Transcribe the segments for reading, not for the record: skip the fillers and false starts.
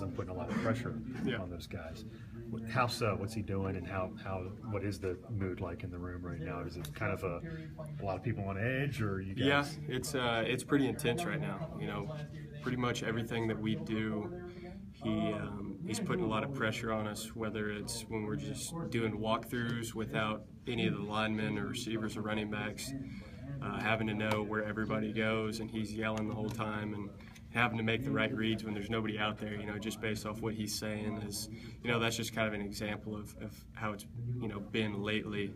because I'm putting a lot of pressure on those guys. How so? What's he doing, and what is the mood like in the room right now? Is it kind of a lot of people on edge, or you guys? Yeah, it's pretty intense right now. You know, pretty much everything that we do, he's putting a lot of pressure on us, whether it's when we're just doing walkthroughs without any of the linemen or receivers or running backs, having to know where everybody goes, and he's yelling the whole time, and having to make the right reads when there's nobody out there, you know, just based off what he's saying is, you know, that's just kind of an example of how it's, you know, been lately.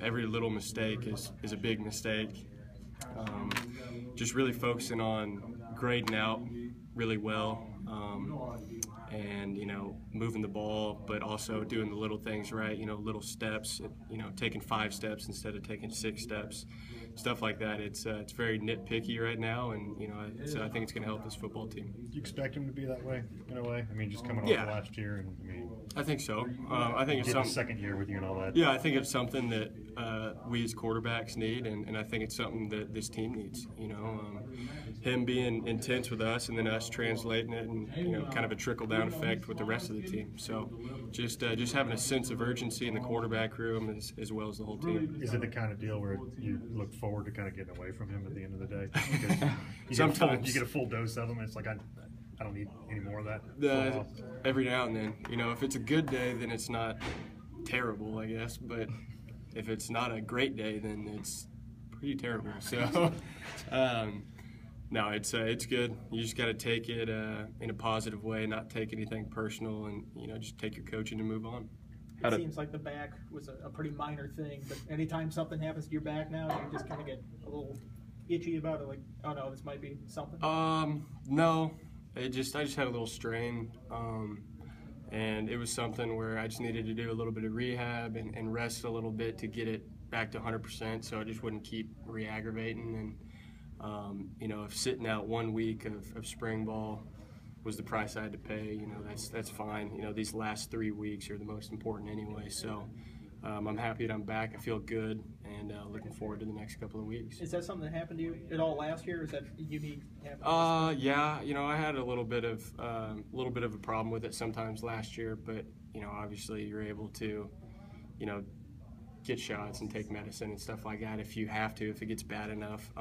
Every little mistake is a big mistake. Just really focusing on grading out really well, and, you know, moving the ball, but also doing the little things right, you know, little steps, you know, taking 5 steps instead of taking 6 steps, stuff like that. It's very nitpicky right now, and, you know, I think it's going to help this football team. Do you expect him to be that way, in a way? I mean, just coming off last year, and I mean, I think so. I think it's something. Second year with you and all that. Yeah, I think it's something that we as quarterbacks need, and I think it's something that this team needs. You know, him being intense with us, and then us translating it, and, you know, kind of a trickle-down effect with the rest of the team. So, just having a sense of urgency in the quarterback room as well as the whole team. Is it the kind of deal where you look forward to kind of getting away from him at the end of the day? Sometimes you get a full dose of him, and it's like I don't need any more of that. Every now and then, you know, if it's a good day, then it's not terrible, I guess. But if it's not a great day, then it's pretty terrible. So, no, it's good. You just got to take it in a positive way, not take anything personal, and, you know, just take your coaching and move on. It seems like the back was a pretty minor thing, but anytime something happens to your back now, you just kind of get a little itchy about it, like, oh no, this might be something. No, I just had a little strain, and it was something where I just needed to do a little bit of rehab and rest a little bit to get it back to 100%, so I just wouldn't keep re-aggravating. And you know, if sitting out 1 week of spring ball was the price I had to pay, you know, that's fine. You know, these last 3 weeks are the most important anyway, so I'm happy that I'm back. I feel good, and looking forward to the next couple of weeks. Is that something that happened to you at all last year, or is that unique? Yeah, you know, I had a little bit of a problem with it sometimes last year, but, you know, obviously you're able to, you know, get shots and take medicine and stuff like that if you have to, if it gets bad enough.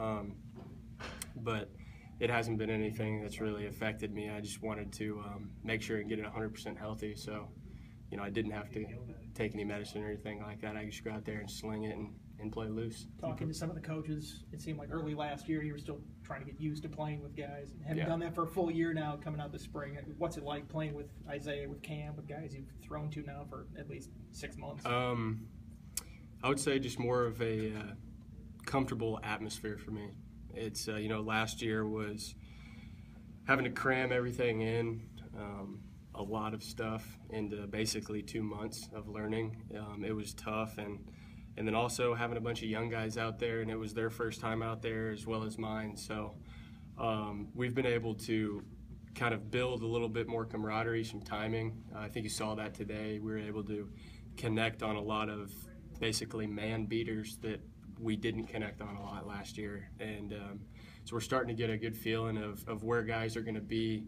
But it hasn't been anything that's really affected me. I just wanted to make sure and get it 100% healthy, so, you know, I didn't have to take any medicine or anything like that. I just go out there and sling it and play loose. Talking to some of the coaches, it seemed like early last year you were still trying to get used to playing with guys. Having done that for a full year now, coming out this spring, what's it like playing with Isaiah, with Cam, with guys you've thrown to now for at least 6 months? I would say just more of a comfortable atmosphere for me. It's, you know, last year was having to cram everything in, a lot of stuff into basically 2 months of learning. It was tough, and then also having a bunch of young guys out there, and it was their first time out there as well as mine. So we've been able to kind of build a little bit more camaraderie, some timing. I think you saw that today. We were able to connect on a lot of basically man beaters that we didn't connect on a lot last year, and so we're starting to get a good feeling of where guys are going to be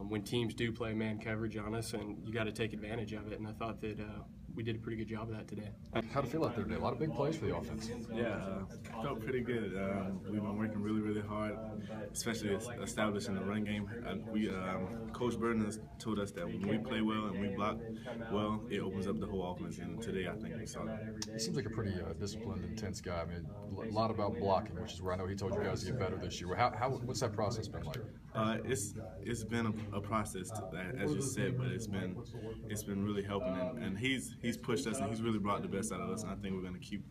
when teams do play man coverage on us, and you got to take advantage of it. And I thought that we did a pretty good job of that today. How'd it feel out there today? A lot of big plays for the offense. Yeah, felt pretty good. We've been working really, really hard, especially establishing the run game. Coach Burton has told us that when we play well and we block well, it opens up the whole offense. And today, I think we saw that. He seems like a pretty disciplined, intense guy. I mean, a lot about blocking, which is where I know he told you guys to get better this year. What's that process been like? It's been a process, as you said, but it's been really helping, and he's pushed us, and he's really brought the best out of us, and I think we're going to keep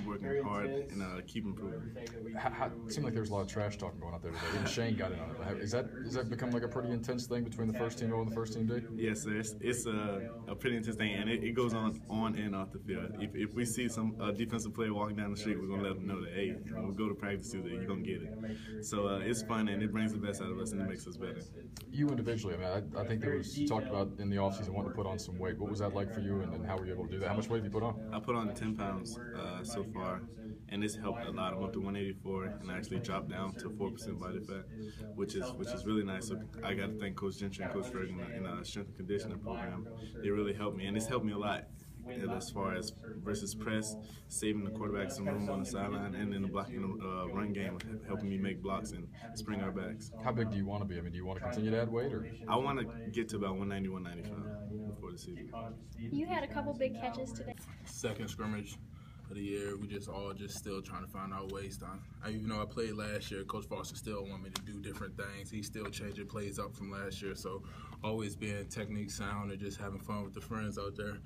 working hard and keep improving. It seemed like there was a lot of trash talking going out there today. Even Shane got in on it. Is that become like a pretty intense thing between the first team O and the first team D? Yes, sir. It's a pretty intense thing, and it goes on and off the field. If we see some defensive player walking down the street, we're going to let them know that, hey, when we go to practice Tuesday, you're going to get it. So it's fun, and it brings the best out of us. us and it makes us better. You individually, I mean, I think there was talked about in the offseason wanting to put on some weight. What was that like for you, and then how were you able to do that? How much weight have you put on? I put on 10 pounds so far, and it's helped a lot. I'm up to 184, and I actually dropped down to 4% body fat, which is really nice. So I got to thank Coach Gentry and Coach Ferguson in the strength and conditioning program. They really helped me, and it's helped me a lot. As far as versus press, saving the quarterback some room on the sideline, and then the blocking run game, helping me make blocks and spring our backs. How big do you want to be? I mean, do you want to continue to add weight, or? I want to get to about 190, 195 before the season. You had a couple big catches today. Second scrimmage of the year, we just still trying to find our ways. Even though I played last year, Coach Foster still want me to do different things. He's still changing plays up from last year, so always being technique sound and just having fun with the friends out there,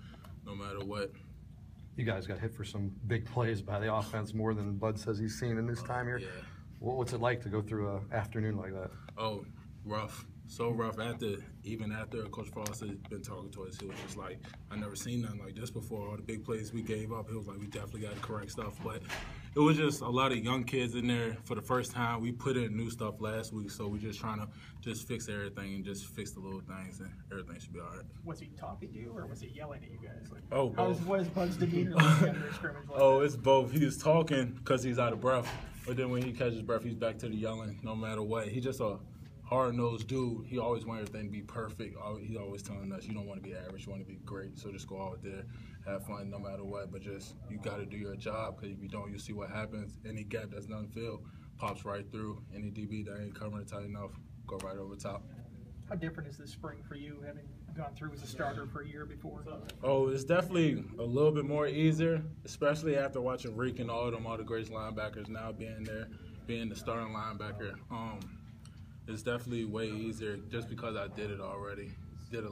no matter what. You guys got hit for some big plays by the offense, more than Bud says he's seen in this time here. Yeah. What's it like to go through an afternoon like that? Oh, rough. So rough. Even after Coach Foster had been talking to us, he was just like, I never seen nothing like this before. All the big plays we gave up, he was like, we definitely got to correct stuff. But it was just a lot of young kids in there for the first time. We put in new stuff last week, so we're just trying to just fix everything and just fix the little things, and everything should be all right. Was he talking to you, or was he yelling at you guys? Like, Oh, what is Bud's demeanor like after a scrimmage? Like Oh, it's both. He was talking because he's out of breath, but then when he catches breath, he's back to the yelling no matter what. He's just a hard-nosed dude. He always wants everything to be perfect. He's always telling us, you don't want to be average, you want to be great. So just go out there, have fun no matter what. But just, you got to do your job, because if you don't, you see what happens. Any gap that's not filled pops right through. Any DB that ain't covering it tight enough, go right over top. How different is this spring for you, having gone through as a starter for a year before? Oh, it's definitely a little bit more easier, especially after watching Reek and all the great linebackers now being there, being the starting linebacker. It's definitely way easier just because I did it already.